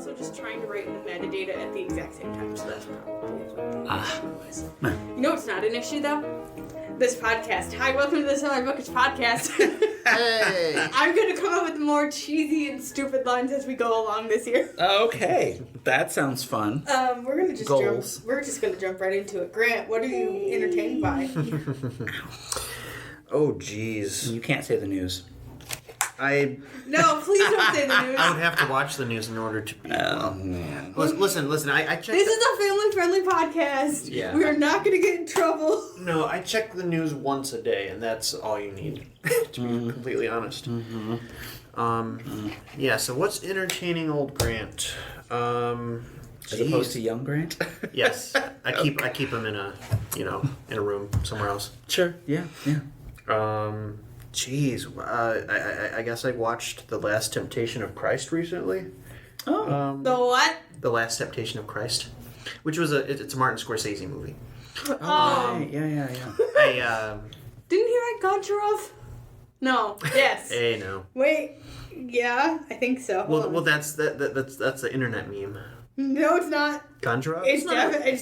also just trying to write in the metadata at the exact same time, so that's probably You know what's not an issue, though? This podcast. Hi, welcome to the Semi-Bookish podcast. Hey! I'm going to come up with more cheesy and stupid lines as we go along this year. Okay, that sounds fun. We're just going to jump right into it. Grant, what are you entertained by? Oh, jeez. You can't say the news. No, please don't say the news. I would have to watch the news in order to be... Oh, man. Listen, I checked... This is a family-friendly podcast. Yeah. We are not going to get in trouble. No, I check the news once a day, and that's all you need, to be completely honest. Mm-hmm. Yeah, so what's entertaining old Grant? As opposed to young Grant? Yes. I keep him in a room somewhere else. Sure, yeah. Jeez, I guess I watched The Last Temptation of Christ recently. Oh. The what? The Last Temptation of Christ, which was it's a Martin Scorsese movie. Oh. Yeah. Didn't he write Goncharov? No. Yes. Hey, no. Wait. Yeah, I think so. Well, that's the internet meme. No, it's not. Goncharov? It's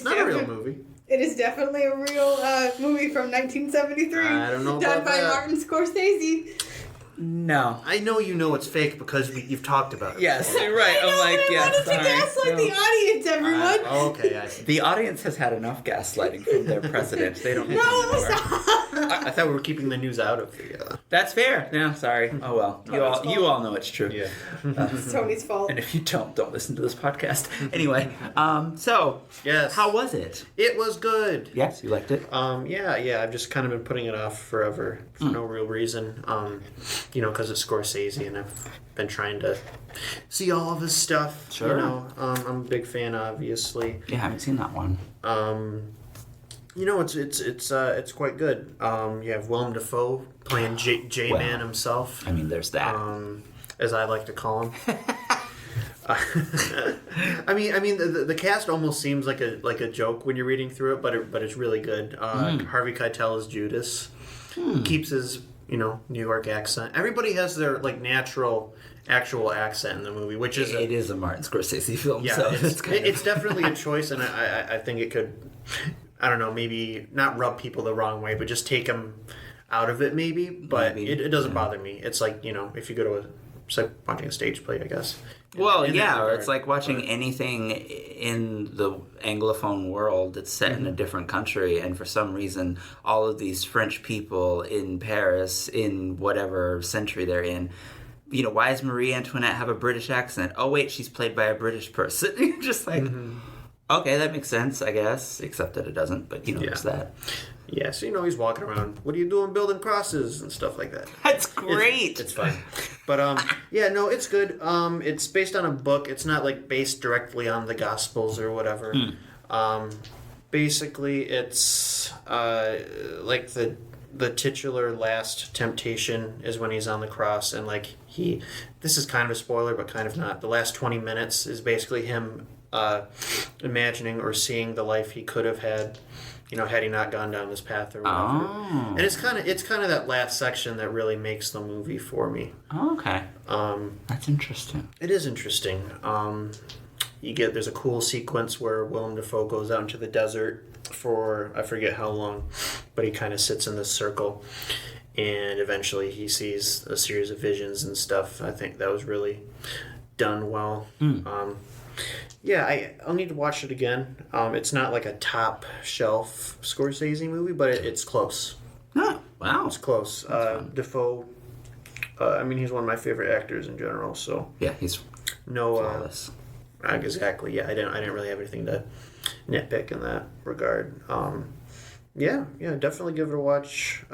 not a real movie. It is definitely a real movie from 1973. I don't know done about by that. Martin Scorsese. No. I know you know it's fake because you've talked about it. Yes, you're right. I'm like, I yes, wanted to gaslight the audience, everyone. Okay, I see. The audience has had enough gaslighting from their president. They don't need No, anymore. stop. I thought we were keeping the news out of the... That's fair. No, sorry. Oh well. You all know it's true. Yeah. It's Tony's fault. And if you don't listen to this podcast. Anyway, so Yes. how was it? It was good. Yes, you liked it. Yeah. I've just kind of been putting it off forever for no real reason. Because it's Scorsese, and I've been trying to see all of his stuff. Sure. I'm a big fan, obviously. Yeah, I haven't seen that one. It's quite good. You have Willem Dafoe playing J-Man himself. I mean, there's that. As I like to call him. I mean, the cast almost seems like a joke when you're reading through it, but it's really good. Harvey Keitel is Judas. Keeps his New York accent. Everybody has their actual accent in the movie, which is it is a Martin Scorsese film. yeah. So It's definitely a choice, and I think it could, I don't know, maybe not rub people the wrong way, but just take them out of it, maybe. But Maybe, it doesn't bother me. It's like if you go to it's like watching a stage play, I guess. Well, In that yeah, or regard. it's like watching anything in the Anglophone world that's set in a different country, and for some reason, all of these French people in Paris, in whatever century they're in, why does Marie Antoinette have a British accent? Oh, wait, she's played by a British person. You're just like, okay, that makes sense, I guess, except that it doesn't, but there's that. Yeah, so he's walking around. What are you doing building crosses and stuff like that? That's great. It's fun. But it's good. It's based on a book. It's not based directly on the Gospels or whatever. Basically it's the titular last temptation is when he's on the cross, and this is kind of a spoiler but kind of not. The last 20 minutes is basically him imagining or seeing the life he could have had, had he not gone down this path or whatever. Oh. And it's kind of that last section that really makes the movie for me. Oh, okay. That's interesting. It is interesting. There's a cool sequence where Willem Dafoe goes out into the desert for I forget how long, but he kind of sits in this circle, and eventually he sees a series of visions and stuff. I think that was really done well. I'll need to watch it again. It's not like a top shelf Scorsese movie, but it's close. Oh, wow. It's close. Dafoe, he's one of my favorite actors in general, so Yeah, he's flawless. Exactly. Yeah, I didn't really have anything to nitpick in that regard. Definitely give it a watch.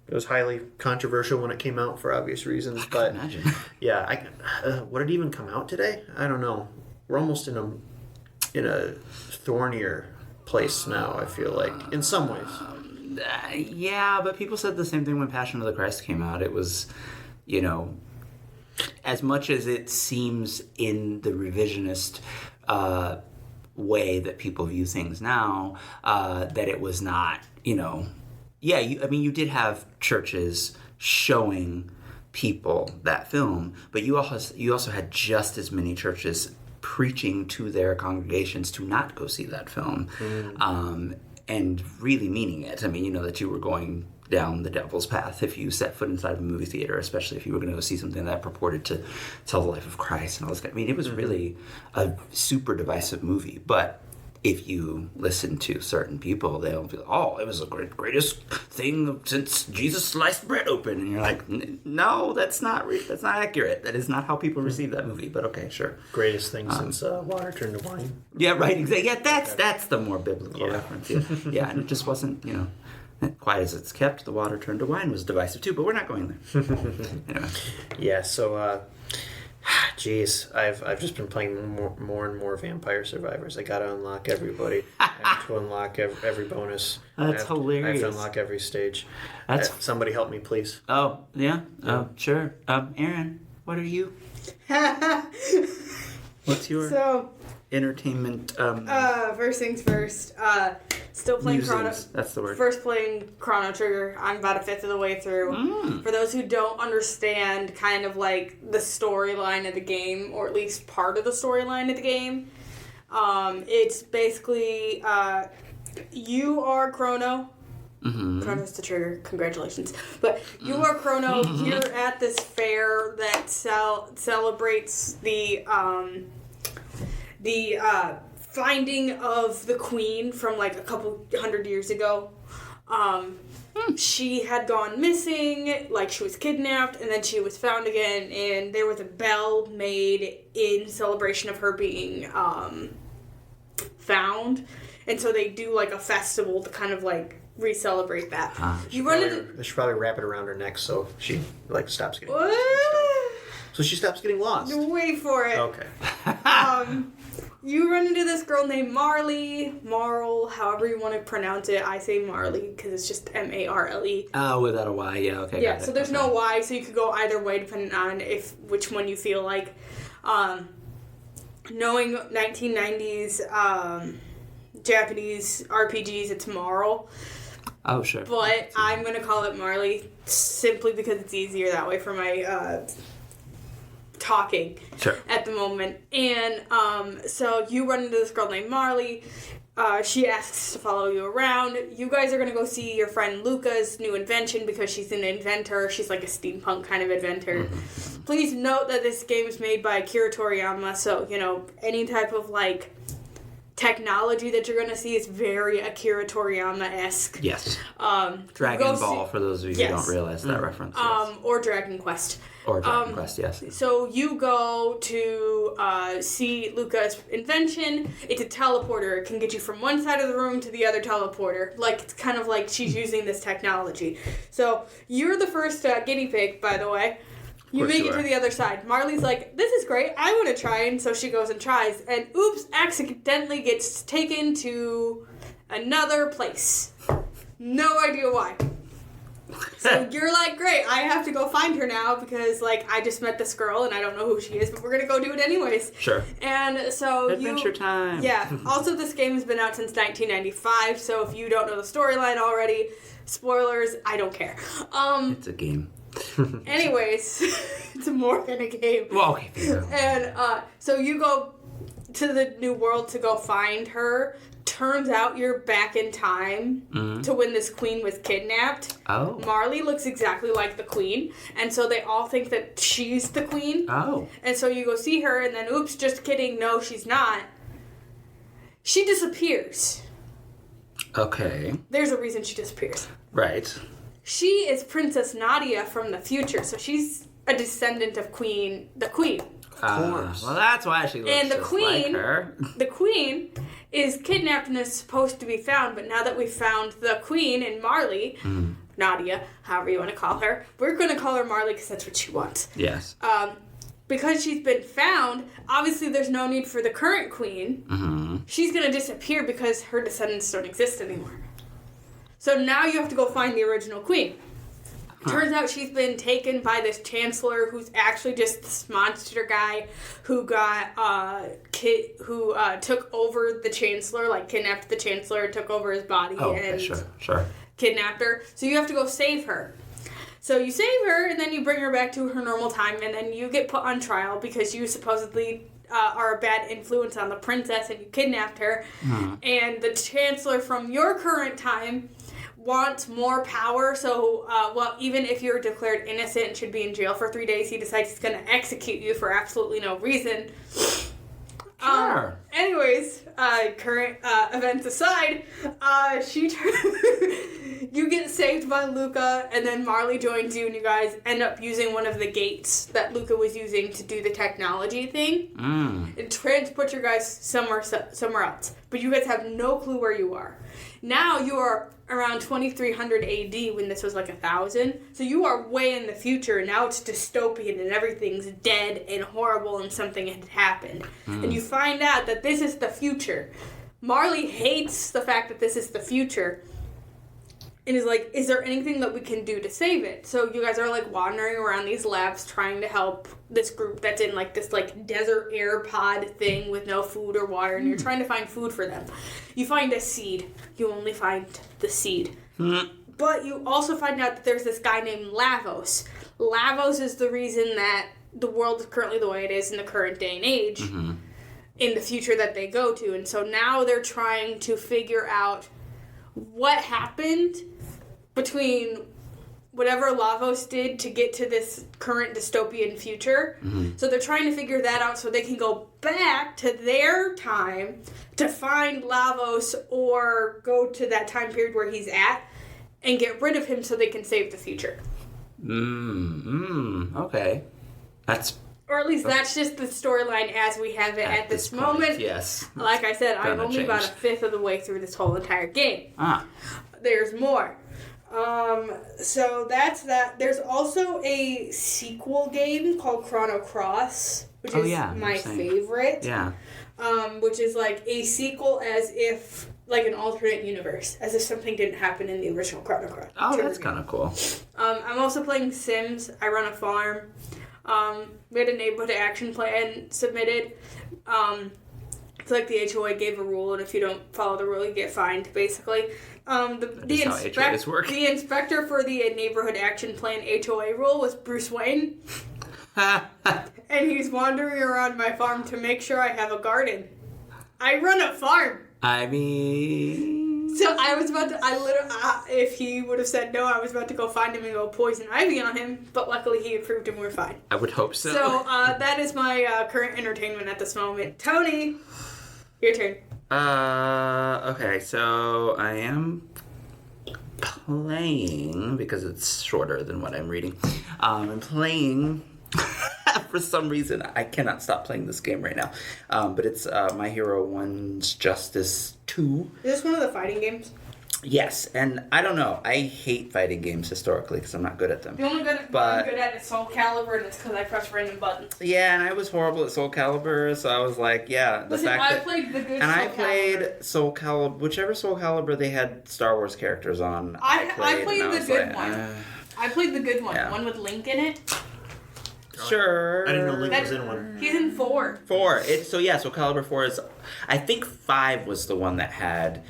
It was highly controversial when it came out for obvious reasons, but Imagine. yeah, would it even come out today? I don't know. We're almost in a thornier place now, I feel like, in some ways. Yeah, but people said the same thing when Passion of the Christ came out. It was, as much as it seems in the revisionist way that people view things now, that it was not, you did have churches showing people that film, but you also had just as many churches preaching to their congregations to not go see that film, and really meaning it. I mean, that you were going down the devil's path if you set foot inside of a movie theater, especially if you were going to go see something that purported to tell the life of Christ and all this. I mean, it was really a super divisive movie, but if you listen to certain people, they'll be like, oh, it was the greatest thing since Jesus sliced bread open. And you're like, no, that's not accurate. That is not how people receive that movie. But okay, sure. Greatest thing since water turned to wine. Yeah, right. Exactly. Yeah, that's the more biblical reference. Yeah, and it just wasn't, quite as it's kept. The water turned to wine was divisive too, but we're not going there. Anyway. Yeah, so... Jeez, I've just been playing more and more Vampire Survivors. I gotta unlock everybody. I have to unlock every bonus. That's hilarious. I have to unlock every stage. Somebody help me, please. Oh, yeah? Oh, sure. Aaron, what are you? What's your entertainment? First things first. Still playing Chrono. That's the word. First playing Chrono Trigger. I'm about a fifth of the way through. For those who don't understand kind of like the storyline of the game, or at least part of the storyline of the game, it's basically you are Chrono. Chrono's the trigger. Congratulations. But you are Chrono. You're at this fair that celebrates the finding of the queen from like a couple hundred years ago. She had gone missing, like she was kidnapped, and then she was found again, and there was a bell made in celebration of her being found. And so they do like a festival to kind of like re-celebrate that. They should probably wrap it around her neck so she like stops getting lost. So she stops getting lost. Wait for it. Okay. You run into this girl named Marl, however you want to pronounce it. I say Marley because it's just Marle. Oh, without a Y, yeah, okay. Yeah, so there's no Y, so you could go either way depending on which one you feel like. Knowing 1990s Japanese RPGs, it's Marl. Oh, sure. But I'm going to call it Marley simply because it's easier that way for my... talking at the moment. And so you run into this girl named Marley. She asks to follow you around. You guys are going to go see your friend Luca's new invention because she's an inventor. She's like a steampunk kind of inventor. Please note that this game is made by Akira Toriyama, so any type of like technology that you're going to see is very Akira Toriyama-esque. Yes. Dragon Ball, for those of you who don't realize that reference. Yes. Or Dragon Quest. Or Dragon Quest, yes. So you go to see Luca's invention. It's a teleporter. It can get you from one side of the room to the other teleporter. Like, it's kind of like she's using this technology. So you're the first guinea pig, by the way. You make it to the other side. Marley's like, this is great. I want to try. And so she goes and tries. And oops, accidentally gets taken to another place. No idea why. So you're like, great, I have to go find her now because, like, I just met this girl and I don't know who she is, but we're going to go do it anyways. Sure. And so Adventure time. Yeah. Also, this game has been out since 1995, so if you don't know the storyline already, spoilers, I don't care. It's a game. Anyways, it's more than a game. Well, okay. And so you go to the new world to go find her. Turns out you're back in time to when this queen was kidnapped. Oh. Marley looks exactly like the queen, and so they all think that she's the queen. Oh. And so you go see her, and then, oops, just kidding, no, she's not. She disappears. Okay. There's a reason she disappears. Right. She is Princess Nadia from the future, so she's a descendant of the queen. Of course. Well, that's why she looks just like her. The queen is kidnapped and is supposed to be found, but now that we've found the queen and Marley, Nadia, however you want to call her, we're going to call her Marley because that's what she wants. Yes. Because she's been found, obviously there's no need for the current queen. She's going to disappear because her descendants don't exist anymore. So now you have to go find the original queen. Turns out she's been taken by this chancellor who's actually just this monster guy who got took over the chancellor, like kidnapped the chancellor, took over his body, sure. kidnapped her. So you have to go save her. So you save her, and then you bring her back to her normal time, and then you get put on trial because you supposedly are a bad influence on the princess, and you kidnapped her. And the chancellor from your current time wants more power, so, even if you're declared innocent and should be in jail for 3 days, he decides he's going to execute you for absolutely no reason. Sure. Anyways, current events aside, you get saved by Luca, and then Marley joins you, and you guys end up using one of the gates that Luca was using to do the technology thing. It transports you guys somewhere else. But you guys have no clue where you are. Now you are around 2300 AD when this was like 1000. So you are way in the future. Now it's dystopian and everything's dead and horrible and something had happened. And you find out that this is the future. Marley hates the fact that this is the future. And is like, is there anything that we can do to save it? So you guys are like wandering around these labs trying to help this group that's in like this like desert air pod thing with no food or water, and you're trying to find food for them. You find a seed. You only find the seed. But you also find out that there's this guy named Lavos. Lavos is the reason that the world is currently the way it is in the current day and age in the future that they go to. And so now they're trying to figure out what happened between whatever Lavos did to get to this current dystopian future. So they're trying to figure that out so they can go back to their time to find Lavos or go to that time period where he's at and get rid of him so they can save the future. Okay. Or at least that's just the storyline as we have it at this moment. Yes. Like I said, I'm only about a fifth of the way through this whole entire game. There's more. So that's that. There's also a sequel game called Chrono Cross, which is my favorite. Yeah. Which is like a sequel as if, like an alternate universe, as if something didn't happen in the original Chrono Cross. Oh, that's kind of cool. I'm also playing Sims. I run a farm. We had a neighborhood action plan submitted. It's like the HOA gave a rule, and if you don't follow the rule, you get fined, basically. The inspector for the neighborhood action plan HOA rule was Bruce Wayne. And he's wandering around my farm to make sure I have a garden. I run a farm. I mean... So I was about to, if he would have said no, I was about to go find him and go poison ivy on him, but luckily he approved and we're fine. I would hope so. So that is my current entertainment at this moment. Tony, your turn. Okay, so I am playing, because it's shorter than what I'm reading, I'm playing... For some reason, I cannot stop playing this game right now. But it's My Hero 1's Justice 2. Is this one of the fighting games? Yes, and I don't know. I hate fighting games historically because I'm not good at them. The only one I'm good at is Soul Calibur, and it's because I press random buttons. Yeah, and I was horrible at Soul Calibur, so I was like, I played the good and Soul I played Soul Calibur, whichever Soul Calibur they had Star Wars characters on. I played the good one. I played the good one, the one with Link in it. Sure. I didn't know Link was in one. He's in 4. 4. So Calibur 4 is... I think 5 was the one that had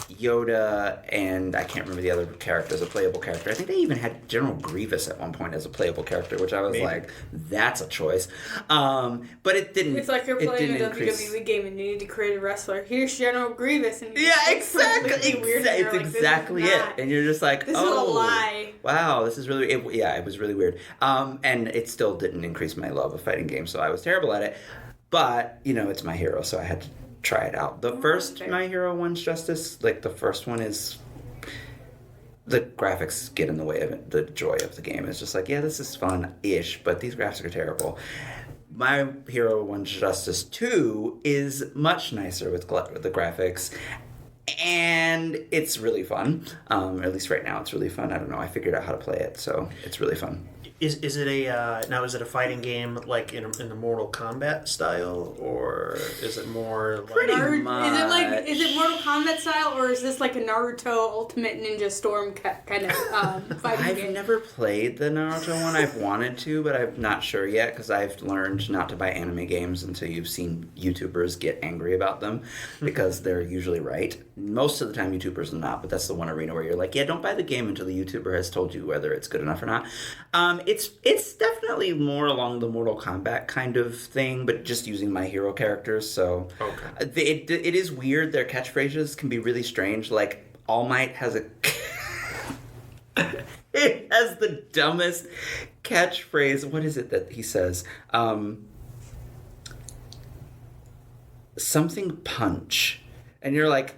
Yoda and I can't remember the other character as a playable character. I think they even had General Grievous at one point as a playable character, which I was like, that's a choice. But it didn't... It's like you're playing a WWE game and you need to create a wrestler. Here's General Grievous. And exactly. It's exactly it. And you're just like, this is a lie. Wow, this is really... It was really weird. And it still didn't increase my love of fighting games, so I was terrible at it. But, it's My Hero, so I had to try it out. The first My Hero 1's Justice, the first one is... The graphics get in the way of it. The joy of the game is just like, this is fun-ish, but these graphics are terrible. My Hero 1's Justice 2 is much nicer with the graphics, and it's really fun. At least right now it's really fun. I don't know, I figured out how to play it, so it's really fun. Is it a fighting game like in the Mortal Kombat style, or is it more like pretty much? Is it Mortal Kombat style, or is this like a Naruto Ultimate Ninja Storm kind of fighting game? I've never played the Naruto one. I've wanted to, but I'm not sure yet because I've learned not to buy anime games until you've seen YouTubers get angry about them because they're usually right most of the time YouTubers are not, but that's the one arena where you're like, yeah, don't buy the game until the YouTuber has told you whether it's good enough or not. It's definitely more along the Mortal Kombat kind of thing, but just using My Hero characters. So it is weird. Their catchphrases can be really strange. Like All Might has a it has the dumbest catchphrase. What is it that he says? Something punch. And you're like,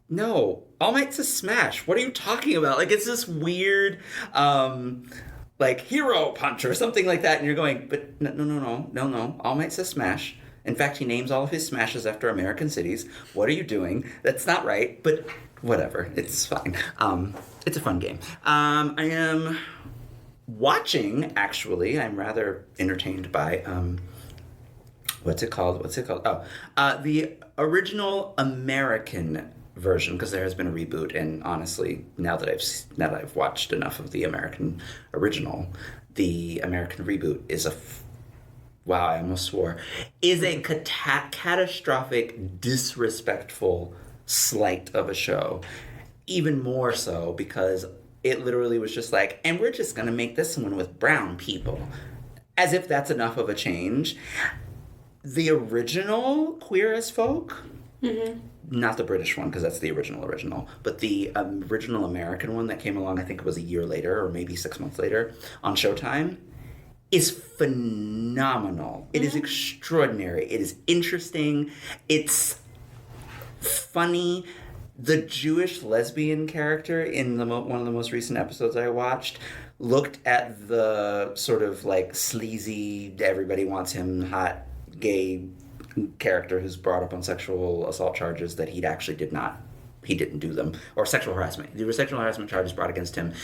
no, All Might's a smash. What are you talking about? Like, it's this weird, like, hero punch or something like that. And you're going, but no. All Might's a smash. In fact, he names all of his smashes after American cities. What are you doing? That's not right, but whatever. It's fine. It's a fun game. I am watching, actually. I'm rather entertained by... What's it called? Oh, the original American version, because there has been a reboot, and honestly, now that I've watched enough of the American original, the American reboot is wow, I almost swore, is a catastrophic, disrespectful slight of a show. Even more so because it literally was just like, and we're just gonna make this one with brown people, as if that's enough of a change. The original Queer as Folk, not the British one, because that's the original, but the original American one that came along, I think it was a year later, or maybe 6 months later, on Showtime, is phenomenal. It is extraordinary. It is interesting. It's funny. The Jewish lesbian character in one of the most recent episodes I watched looked at the sort of like sleazy, everybody wants him hot, gay character who's brought up on sexual assault charges that he didn't do them, or sexual harassment. There were sexual harassment charges brought against him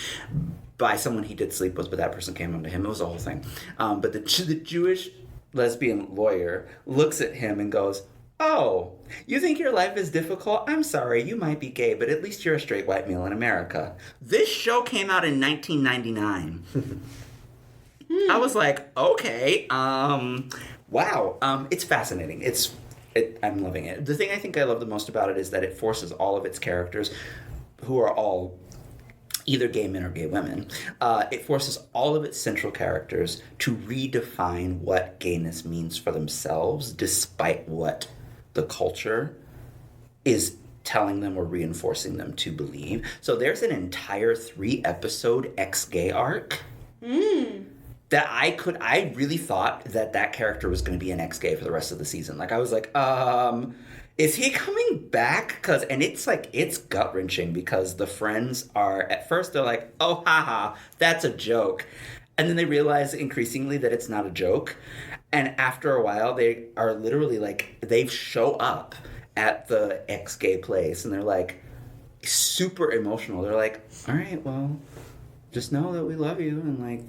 by someone he did sleep with, but that person came on to him. It was a whole thing. But the Jewish lesbian lawyer looks at him and goes, oh, you think your life is difficult? I'm sorry, you might be gay, but at least you're a straight white male in America. This show came out in 1999. I was like, okay, wow, it's fascinating. I'm loving it. The thing I think I love the most about it is that it forces all of its characters, who are all either gay men or gay women, it forces all of its central characters to redefine what gayness means for themselves, despite what the culture is telling them or reinforcing them to believe. So there's an entire 3-episode ex-gay arc. That I really thought that character was going to be an ex-gay for the rest of the season. Like, I was like, is he coming back? And it's gut-wrenching because the friends are, at first they're like, oh, haha, that's a joke. And then they realize increasingly that it's not a joke. And after a while, they are literally like, they show up at the ex-gay place and they're like super emotional. They're like, all right, well, just know that we love you and like,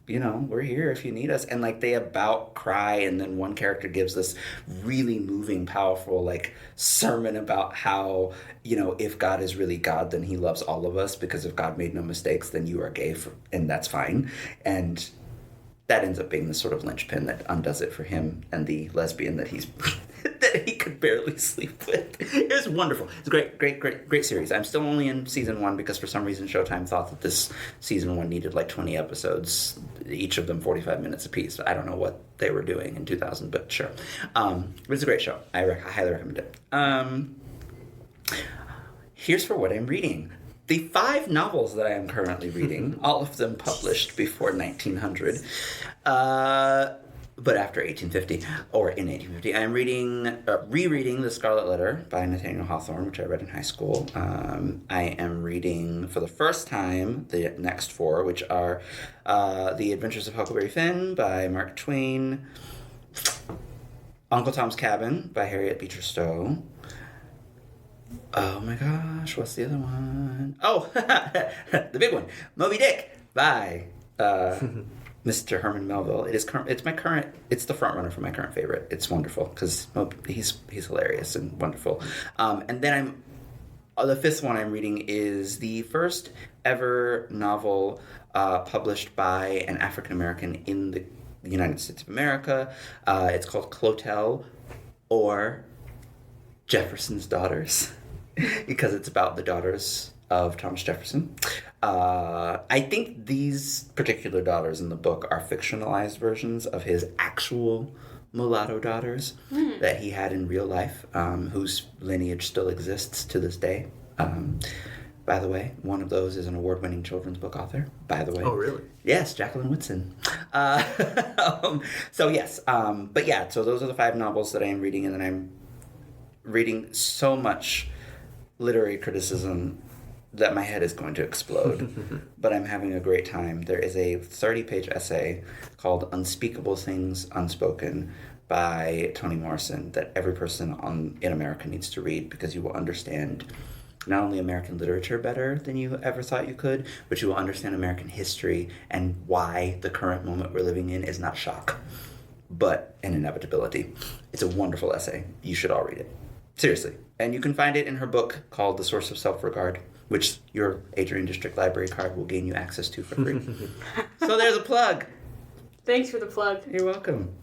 you know, we're here if you need us. And like they about cry, and then one character gives this really moving, powerful like sermon about how, you know, if God is really God, then he loves all of us, because if God made no mistakes, then you are gay and that's fine. And that ends up being the sort of linchpin that undoes it for him and the lesbian that he's that he could barely sleep with. It was wonderful. It's a great series. I'm still only in season 1 because for some reason Showtime thought that this season 1 needed like 20 episodes, each of them 45 minutes apiece. I don't know what they were doing in 2000, but sure. It's a great show. I highly recommend it. Here's for what I'm reading. The 5 novels that I am currently reading, all of them published before 1900, but after 1850, or in 1850, I am rereading The Scarlet Letter by Nathaniel Hawthorne, which I read in high school. I am reading, for the first time, the next 4, which are The Adventures of Huckleberry Finn by Mark Twain, Uncle Tom's Cabin by Harriet Beecher Stowe. Oh my gosh, what's the other one? Oh, the big one, Moby Dick by Mr. Herman Melville. It's the front runner for my current favorite. It's wonderful because he's hilarious and wonderful. And then the 5th one I'm reading is the first ever novel published by an African American in the United States of America. It's called Clotel, or Jefferson's Daughters. because it's about the daughters of Thomas Jefferson. I think these particular daughters in the book are fictionalized versions of his actual mulatto daughters that he had in real life, whose lineage still exists to this day. By the way, one of those is an award-winning children's book author, by the way. Oh, really? Yes, Jacqueline Whitson. So yes, but yeah, so those are the 5 novels that I am reading, and then I'm reading so much literary criticism that my head is going to explode, but I'm having a great time. There is a 30-page essay called Unspeakable Things Unspoken by Toni Morrison that every person in America needs to read, because you will understand not only American literature better than you ever thought you could, but you will understand American history and why the current moment we're living in is not shock, but an inevitability. It's a wonderful essay. You should all read it. Seriously. And you can find it in her book called The Source of Self-Regard, which your Adrian District Library card will gain you access to for free. So there's a plug. Thanks for the plug. You're welcome.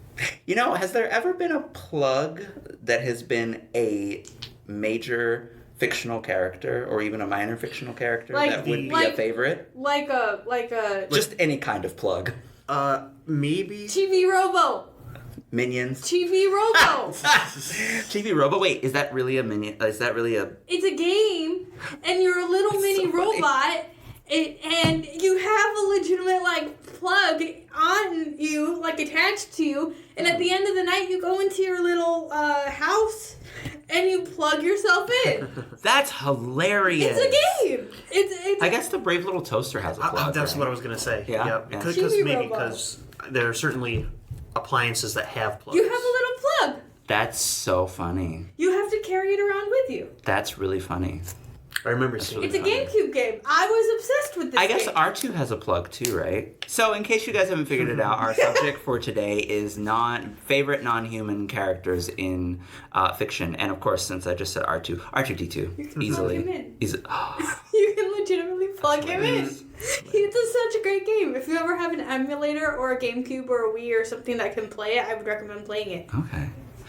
You know, has there ever been a plug that has been a major fictional character or even a minor fictional character that would be a favorite? Like a Just any kind of plug. Maybe. TV Robo. Minions. TV Robo. TV Robo. Wait, is that really a minion? Is that really a... It's a game, and you're a little mini robot, and you have a legitimate, plug on you, attached to you, and at the end of the night, you go into your little house, and you plug yourself in. That's hilarious. It's a game. It's I guess the Brave Little Toaster has a plug. That's right? what I was going to say. Yeah. Because there are certainly appliances that have plugs. You have a little plug. That's so funny. You have to carry it around with you. That's really funny. I remember seeing It's a GameCube game. I was obsessed with this I guess game. R2 has a plug too, right? So in case you guys haven't figured it out, our subject for today is favorite non-human characters in fiction. And of course, since I just said R2, R2-D2, easily. Plug him in. Oh. You can legitimately plug him in. It's such a great game. If you ever have an emulator or a GameCube or a Wii or something that can play it, I would recommend playing it. Okay.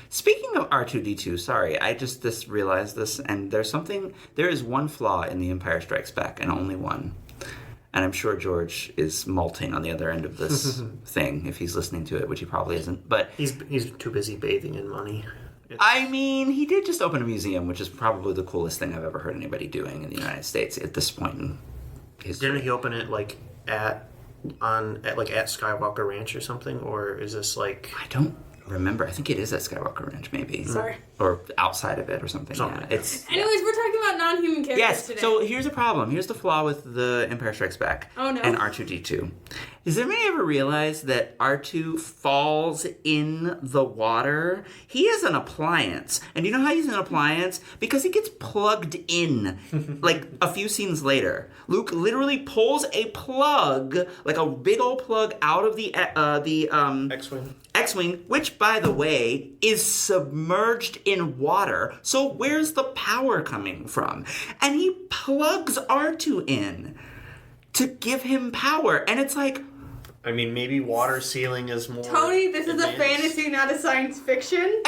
Speaking of R2-D2, sorry, I just realized this, and there is one flaw in The Empire Strikes Back, and only one. And I'm sure George is malting on the other end of this thing, if he's listening to it, which he probably isn't, but... He's too busy bathing in money. I mean, he did just open a museum, which is probably the coolest thing I've ever heard anybody doing in the United States at this point in history. Didn't he open it, at Skywalker Ranch or something, or is this I don't remember. I think it is at Skywalker Ranch, maybe. Sorry. Or outside of it or something. Something. Yeah, it's... Anyways, we're talking about non-human characters Yes, today. so here's a problem. Here's the flaw with The Empire Strikes Back Oh, no. and R2-D2. Does anybody ever realize that R2 falls in the water? He is an appliance. And do you know how he's an appliance? Because he gets plugged in, a few scenes later. Luke literally pulls a plug, a big old plug, out of the X-Wing, which, by the way, is submerged in water. So where's the power coming from? And he plugs R2 in to give him power. And it's I mean, maybe water sealing is more... Tony, this is a advanced. fantasy, not a science fiction.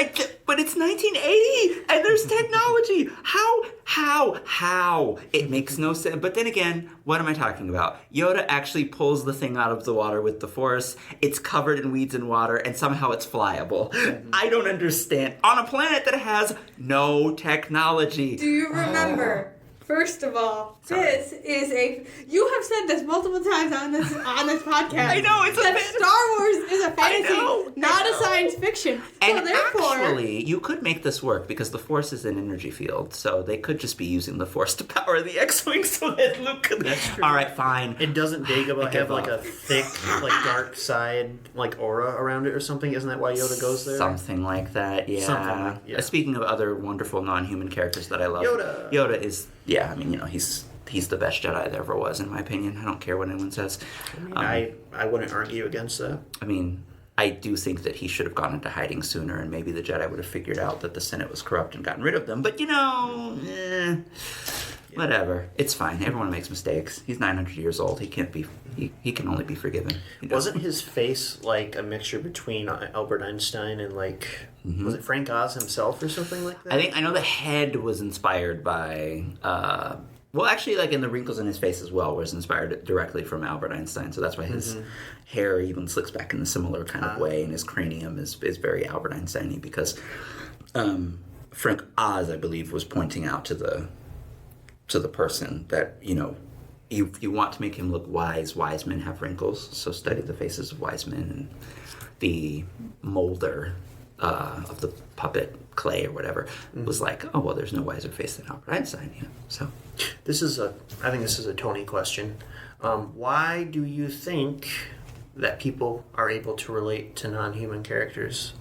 But it's 1980, and there's technology. How? It makes no sense. But then again, what am I talking about? Yoda actually pulls the thing out of the water with the Force. It's covered in weeds and water, and somehow it's flyable. I don't understand. On a planet that has no technology. Do you remember? First of all, this is you have said this multiple times on this podcast. I know, it's that Star Wars is a fantasy, not a know. science fiction. And so therefore, actually, you could make this work because the Force is an energy field, so they could just be using the Force to power the X-Wing so that Luke could... That's true. All right, fine. It doesn't Dagobah give have a thick, dark side, aura around it or something? Isn't that why Yoda goes there? Something like that, yeah. Speaking of other wonderful non-human characters that I love, Yoda is... Yeah, I mean, he's the best Jedi there ever was, in my opinion. I don't care what anyone says. I wouldn't argue against that. I mean, I do think that he should have gone into hiding sooner, and maybe the Jedi would have figured out that the Senate was corrupt and gotten rid of them. But, Whatever. It's fine. Everyone makes mistakes. He's 900 years old. He can't be. He can only be forgiven. Wasn't his face like a mixture between Albert Einstein and like was it Frank Oz himself or something like that? I know the head was inspired by. Well, actually, like in the wrinkles in his face as well, was inspired directly from Albert Einstein. So that's why his hair even slicks back in a similar kind of way, and his cranium is very Albert Einstein-y because Frank Oz, I believe, was pointing out to the person that you want to make him look wise. Wise men have wrinkles, so study the faces of wise men. And the molder of the puppet clay or whatever was like, oh well, there's no wiser face than Albert Einstein. So I think this is a Tony question. Why do you think that people are able to relate to non-human characters?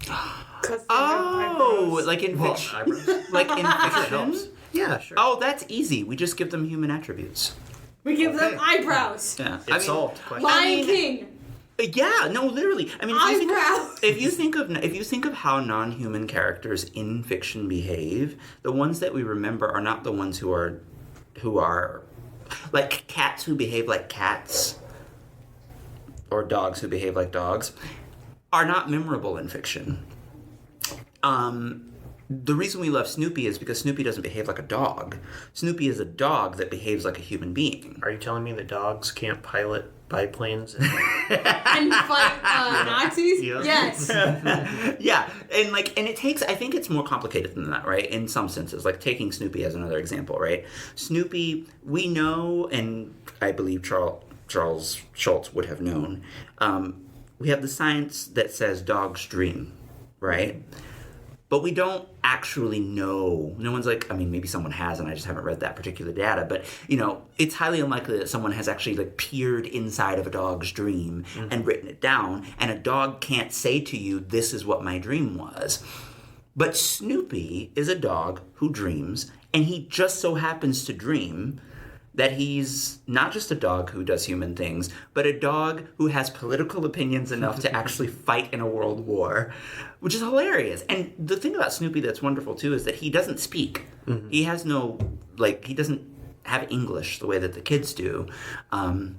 Like in fiction. Eyebrows. Like in fiction. Yeah, sure. Oh, that's easy. We just give them human attributes. We give them eyebrows. Yeah, It's solved. Question. Lion King. Yeah, no, literally. I mean, Eyebrows. if you think of how non-human characters in fiction behave, the ones that we remember are not the ones who are like cats who behave like cats, or dogs who behave like dogs, are not memorable in fiction. The reason we love Snoopy is because Snoopy doesn't behave like a dog. Snoopy is a dog that behaves like a human being. Are you telling me that dogs can't pilot biplanes? And fight Nazis? Yeah. Yes. Yeah, and it takes, I think it's more complicated than that, right? In some senses, like taking Snoopy as another example, right? Snoopy, we know, and I believe Charles Schultz would have known, we have the science that says dogs dream, right? But we don't actually know. No one's like, I mean, maybe someone has, and I just haven't read that particular data. But, it's highly unlikely that someone has actually, like, peered inside of a dog's dream and written it down. And a dog can't say to you, this is what my dream was. But Snoopy is a dog who dreams, and he just so happens to dream that he's not just a dog who does human things, but a dog who has political opinions enough to actually fight in a world war, which is hilarious. And the thing about Snoopy that's wonderful, too, is that he doesn't speak. He has no, he doesn't have English the way that the kids do. And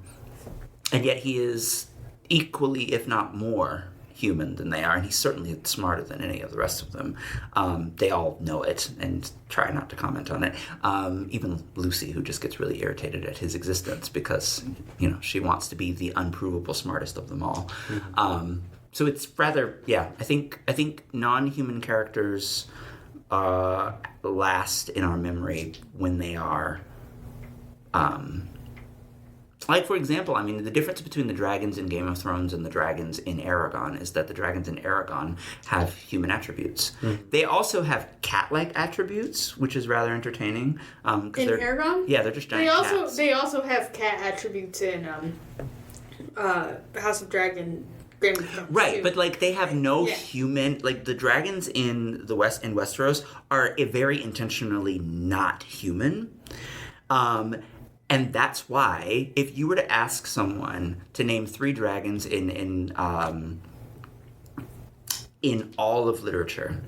yet he is equally, if not more, human than they are, and he's certainly smarter than any of the rest of them. They all know it and try not to comment on it. Even Lucy, who just gets really irritated at his existence because, she wants to be the unprovable smartest of them all. So it's rather, I think non-human characters last in our memory when they are like, for example, I mean, the difference between the dragons in Game of Thrones and the dragons in Aragon is that the dragons in Aragon have human attributes. They also have cat-like attributes, which is rather entertaining. In Aragon? Yeah, they're just giant cats. They also have cat attributes in House of Dragon. Game of Thrones, right, too. but they have no human. The dragons in Westeros are very intentionally not human. And that's why, if you were to ask someone to name 3 dragons in all of literature,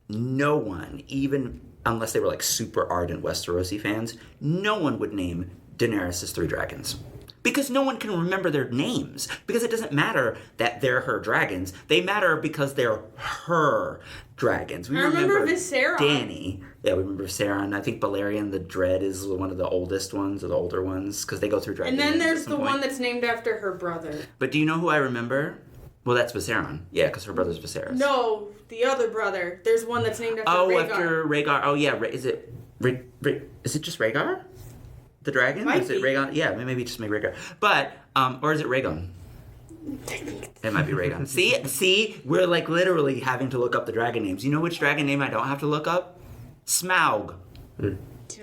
no one, even unless they were super ardent Westerosi fans, no one would name Daenerys' 3 dragons. Because no one can remember their names. Because it doesn't matter that they're her dragons. They matter because they're her dragons. I remember Viserion. Dany. Yeah, we remember Viserion. I think Balerion the Dread is one of the oldest ones, or the older ones, because they go through dragon. And then there's the one that's named after her brother. But do you know who I remember? Well, that's Viserion. Yeah, because her brother's Viserys. No, the other brother. There's one that's named after Rhaegar. Oh, after Rhaegar. Oh, yeah. Is it just Rhaegar? The dragon? Might is it Rhaegon? Yeah, maybe just make Rhaegar. But, or is it Rhaegon? It might be Rhaegon. See? We're literally having to look up the dragon names. You know which dragon name I don't have to look up? Smaug.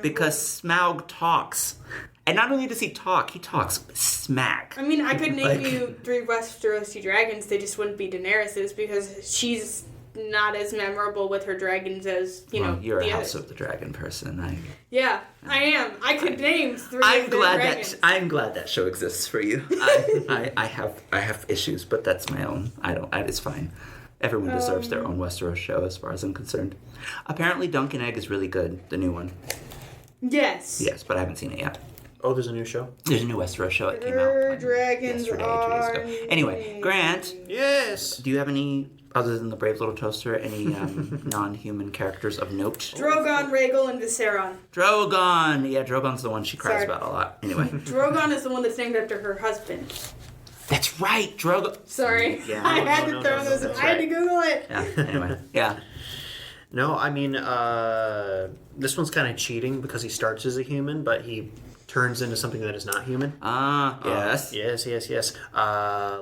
Because Smaug talks. And not only does he talk, he talks smack. I mean, I could name you 3 Westerosi dragons, they just wouldn't be Daenerys's because she's not as memorable with her dragons as, you're a the House others. of the Dragon person. Yeah, I am. I could name 3 I'm of the glad dragons. I'm glad that show exists for you. I have issues, but that's my own. It's fine. Everyone deserves their own Westeros show, as far as I'm concerned. Apparently, Dunk and Egg is really good. The new one. Yes. Yes, but I haven't seen it yet. Oh, there's a new show? There's a new Westeros show. It came out Her dragons yesterday, 2 are days ago. Anyway, Grant, Yes! do you have any, other than the Brave Little Toaster, any non-human characters of note? Drogon, Rhaegal, and Viserion. Drogon! Yeah, Drogon's the one she cries Sorry. about a lot. Anyway. Drogon is the one that's named after her husband. That's right, Drogon. Sorry. Yeah. I had No, to throw no, those. that's I had to Google it. Yeah, anyway. Yeah. No, I mean, this one's kind of cheating because he starts as a human, but he turns into something that is not human. Yes. Yes.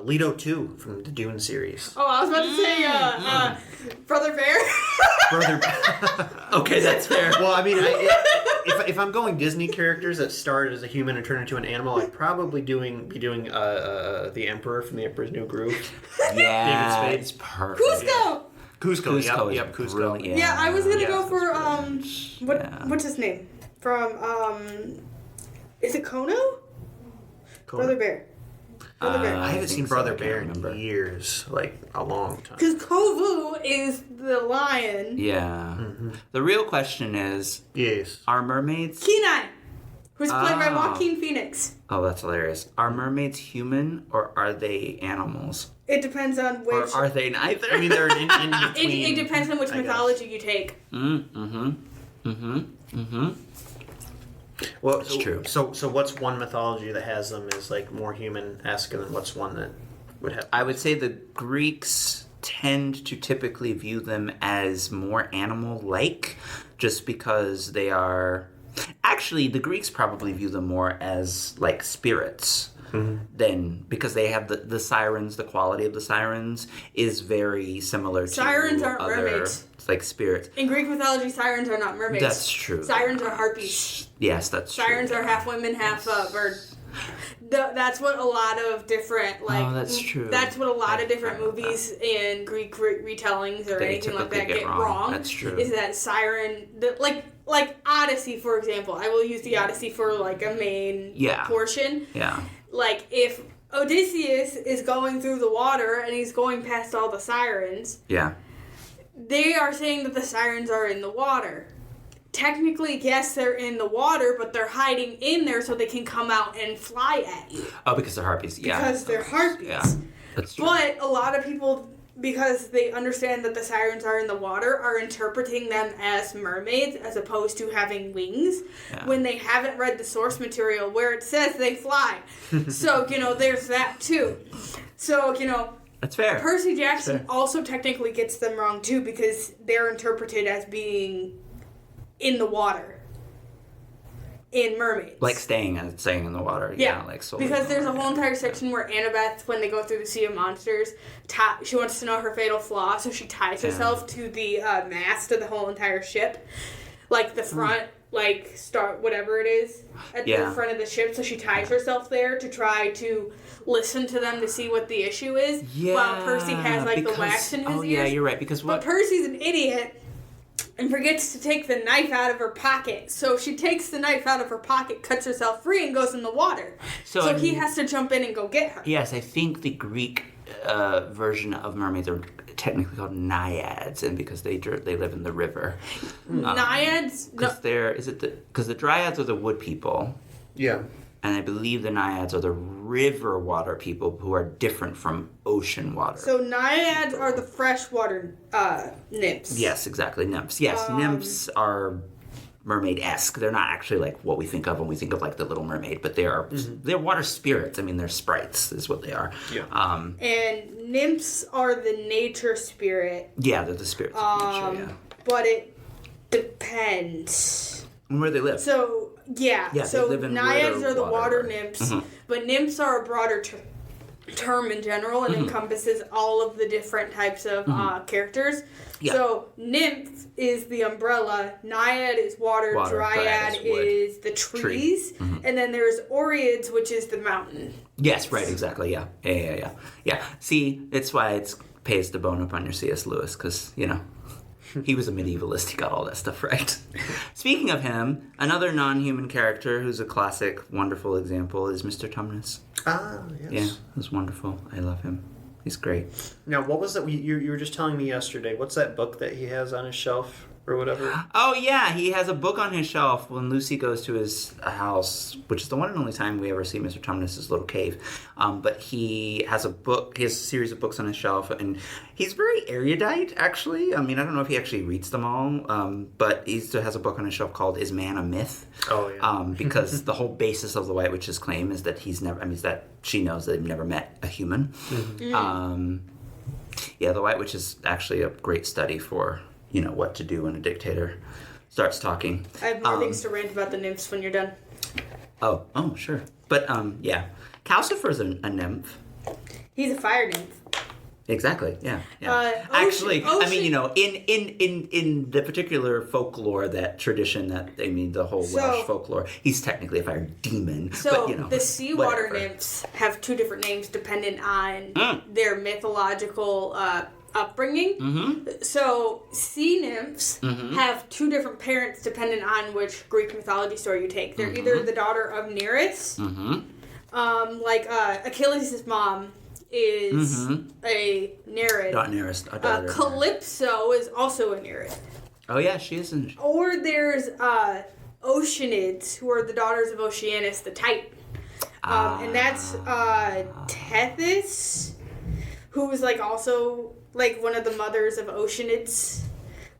Leto 2 from the Dune series. Oh, I was about to say, Brother Bear. Brother. Okay, that's fair. Well, I mean, if I'm going Disney characters that started as a human and turned into an animal, I'd probably be doing the Emperor from The Emperor's New Groove. Yeah, David Spade. it's perfect. Cusco. Cusco. is Yep, Cusco. brilliant. Yeah, I was gonna Yeah, go for Yeah. what's his name from is it Kono? Brother Bear. Brother Bear. I haven't think seen so, Brother I can't Bear remember. in years, like a long time. Because Kovu is the lion. Yeah. The real question is, Yes. are mermaids... Kenai, who's played by Oh. Joaquin Phoenix. Oh, that's hilarious. Are mermaids human or are they animals? It depends on which. Or are they neither? I mean, they're in between. It depends on which I guess. mythology you take. Well, It's true. So what's one mythology that has them as like more human-esque, and then what's one that would have? I would say the Greeks tend to typically view them as more animal-like just because they are... Actually, the Greeks probably view them more as like spirits. Than because they have the sirens, the quality of the sirens is very similar to Sirens aren't other mermaids. like spirits. In Greek mythology, sirens are not mermaids. That's true. Sirens are harpies. Yes, that's Sirens true. are half women, half bird. That's what a lot of different that's true. That's what a lot of different I forgot about movies and Greek retellings or They anything like that typically get wrong. That's true. Is that siren like Odyssey, for example? I will use the Odyssey for like a main portion. Yeah. Like if Odysseus is going through the water and he's going past all the sirens, Yeah. they are saying that the sirens are in the water. Technically, yes, they're in the water, but they're hiding in there so they can come out and fly at you. Oh, because they're harpies. Yeah. Because they're harpies. Yeah. That's true. But a lot of people, because they understand that the sirens are in the water, are interpreting them as mermaids as opposed to having wings when they haven't read the source material where it says they fly. So, there's that too. So, That's fair. Percy Jackson also technically gets them wrong too because they're interpreted as being in the water. In mermaids. Like staying in the water. Yeah, like solely because in the there's a water. whole entire section where Annabeth, when they go through the Sea of Monsters, she wants to know her fatal flaw, so she ties herself to the mast of the whole entire ship. Like the front, whatever it is, at the front of the ship, so she ties herself there to try to listen to them to see what the issue is, while Percy has, the wax in his ears. Oh, yeah, you're right, because But Percy's an idiot and forgets to take the knife out of her pocket. So she takes the knife out of her pocket, cuts herself free, and goes in the water. So he has to jump in and go get her. Yes, I think the Greek version of mermaids are technically called naiads, and because they live in the river. Naiads? Because the dryads are the wood people. Yeah. And I believe the naiads are the river water people who are different from ocean water. So naiads are the freshwater nymphs. Yes, exactly. Nymphs. Yes, nymphs are mermaid-esque. They're not actually like what we think of when we think of like the Little Mermaid, but they're water spirits. I mean, they're sprites is what they are. Yeah. And nymphs are the nature spirit. Yeah, they're the spirits of nature, But it depends. And where they live. So, Yeah, so they live in naiads where are the water water- nymphs, but nymphs are a broader term in general and encompasses all of the different types of characters. Yeah. So nymph is the umbrella, naiad is water, dryad dryad is wood. is the trees, and then there's oreads, which is the mountain. Yes, right, exactly, yeah. Yeah. See, that's why it pays to bone up on your C.S. Lewis, because, he was a medievalist. He got all that stuff right. Speaking of him, another non-human character who's a classic, wonderful example is Mr. Tumnus. Ah, yes. Yeah, it was wonderful. I love him. He's great. Now, what was that? You were just telling me yesterday. What's that book that he has on his shelf? or whatever. Oh, yeah, he has a book on his shelf when Lucy goes to his house, which is the one and only time we ever see Mr. Tumnus' little cave. But he has a book, he has a series of books on his shelf, and he's very erudite, actually. I mean, I don't know if he actually reads them all, but he still has a book on his shelf called Is Man a Myth? Oh, yeah. Because the whole basis of the White Witch's claim is that that she knows that they've never met a human. Mm-hmm. Yeah, the White Witch is actually a great study for, what to do when a dictator starts talking. I have more things to rant about the nymphs when you're done. Oh, sure. But, yeah. Calcifer's a nymph. He's a fire nymph. Exactly, yeah. Actually, I mean, in the particular folklore, that tradition, the whole Welsh folklore, he's technically a fire demon. So, but, the seawater nymphs have two different names dependent on their mythological upbringing. Mm-hmm. So, sea nymphs have two different parents dependent on which Greek mythology story you take. They're either the daughter of Nereus, like Achilles' mom is a Nereid. Not Nereus. A daughter of Calypso is also a Nereid. Oh yeah, she isn't. Or there's Oceanids, who are the daughters of Oceanus, the Titan. And that's Tethys, who is also one of the mothers of Oceanids,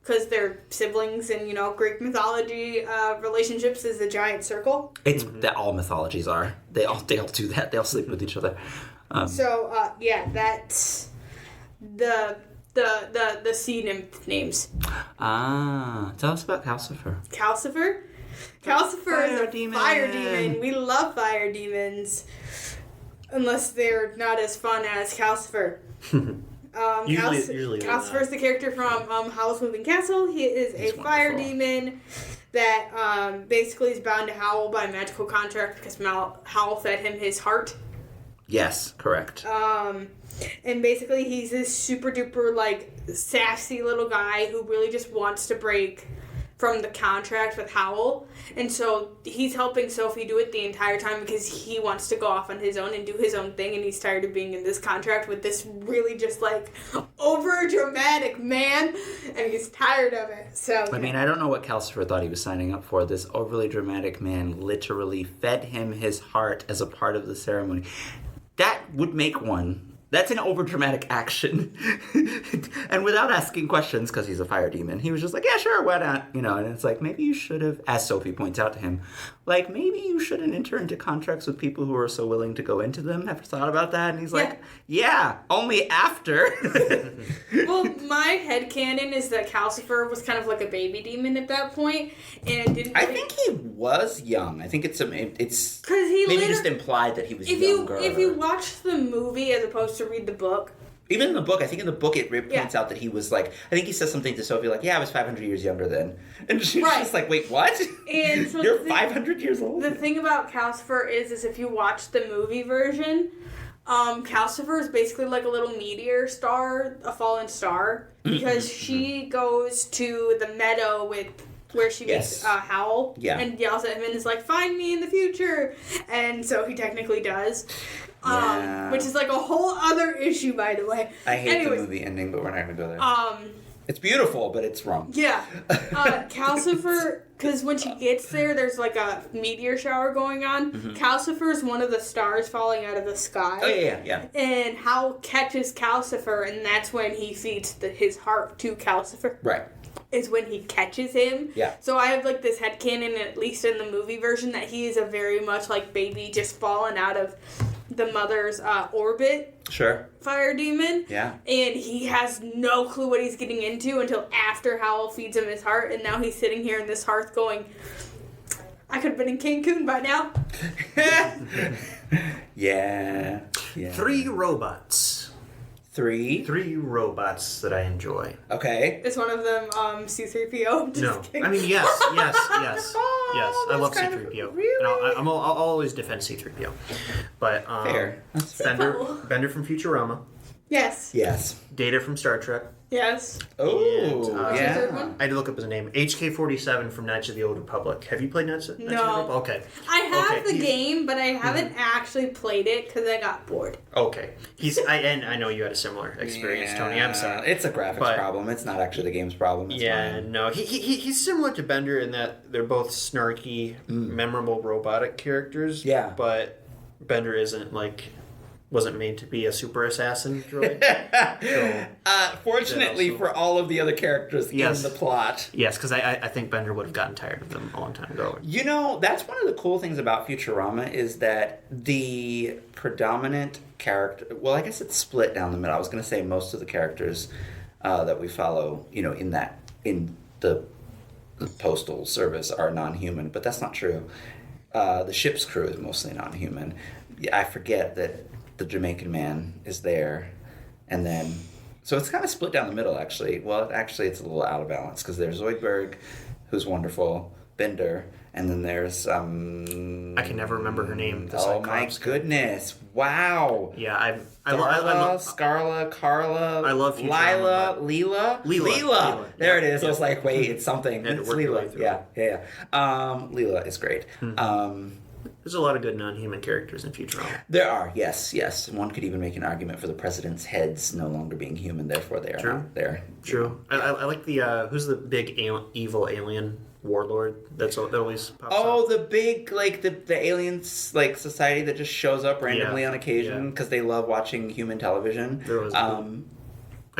because they're siblings, and Greek mythology relationships is a giant circle. It's that all mythologies are. They all do that. They all sleep with each other. That's the sea nymph names. Tell us about Calcifer. Calcifer is a fire demon. We love fire demons, unless they're not as fun as Calcifer. Usually Calcifer is the character from Howl's Moving Castle. He is a fire demon that basically is bound to Howl by a magical contract because Howl fed him his heart. Yes, correct. And basically he's this super duper sassy little guy who really just wants to break from the contract with Howl, and so he's helping Sophie do it the entire time because he wants to go off on his own and do his own thing, and he's tired of being in this contract with this really just over dramatic man, and he's tired of it. So I mean, I don't know what Calcifer thought he was signing up for. This overly dramatic man literally fed him his heart as a part of the ceremony. That would make one. That's an overdramatic action. And without asking questions, because he's a fire demon, he was just like, yeah, sure, why not? And it's maybe you should have, as Sophie points out to him, maybe you shouldn't enter into contracts with people who are so willing to go into them. Ever thought about that? And he's yeah, only after. Well, my headcanon is that Calcifer was kind of like a baby demon at that point, and it didn't. I think he was young. I think it's maybe just implied that he was younger. If you watch the movie as opposed to read the book. Even in the book, I think in the book it points out that he was I think he says something to Sophie I was 500 years younger then. And she's just wait, what? And so You're 500 years old? The thing about Calcifer is if you watch the movie version, Calcifer is basically like a little meteor star, a fallen star, because she goes to the meadow where she meets Howl and yells at him and is like, find me in the future. And so he technically does. Which is a whole other issue, by the way. I hate the movie ending, but we're not going to go there. It's beautiful, but it's wrong. Yeah. Calcifer, because when she gets there, there's a meteor shower going on. Calcifer is one of the stars falling out of the sky. Oh, yeah. And Howl catches Calcifer, and that's when he feeds his heart to Calcifer. Right. Is when he catches him. Yeah. So I have this headcanon, at least in the movie version, that he is a very much baby just fallen out of the mother's orbit. Sure. Fire demon. Yeah. And he has no clue what he's getting into until after Howl feeds him his heart, and now he's sitting here in this hearth going, I could have been in Cancun by now. Yeah. 3 robots. Three robots that I enjoy. Okay. Is one of them C-3PO? No. I mean, yes. I love C-3PO. Really? I'll always defend C-3PO. But fair. That's fair. Bender from Futurama. Yes. Yes. Data from Star Trek. Yes. Oh, And, What's your third one? I had to look up his name. HK-47 from Knights of the Old Republic. Have you played Knights of the Old No. Republic? Okay. I have Okay, the game, but I haven't actually played it because I got bored. Okay. And I know you had a similar experience, Tony. I'm sorry. It's a graphics problem. It's not actually the game's problem. It's mine. No. He's similar to Bender in that they're both snarky, memorable robotic characters. Yeah. But Bender wasn't made to be a super assassin droid. Fortunately for all of the other characters in the plot. Yes, because I think Bender would have gotten tired of them a long time ago. You know, that's one of the cool things about Futurama is that the predominant character... Well, I guess it's split down the middle. I was going to say most of the characters that we follow, in the postal service are non-human, but that's not true. The ship's crew is mostly non-human. I forget that the Jamaican man is there, and then so it's kind of split down the middle. Actually, it's a little out of balance because there's Zoidberg, who's wonderful, Bender, and then there's I can never remember her name. Oh my goodness! Wow. Yeah, I Scarla, Carla. I love Futurama, Leela. There it is. Yeah. I was like, wait, it's something. It's Leela. Yeah. Leela is great. There's a lot of good non-human characters in Futurama. There are, yes. One could even make an argument for the president's heads no longer being human, therefore they are not there. True. I like the, who's the big evil alien warlord that always pops up? The big, the aliens, society that just shows up randomly on occasion because they love watching human television. There was I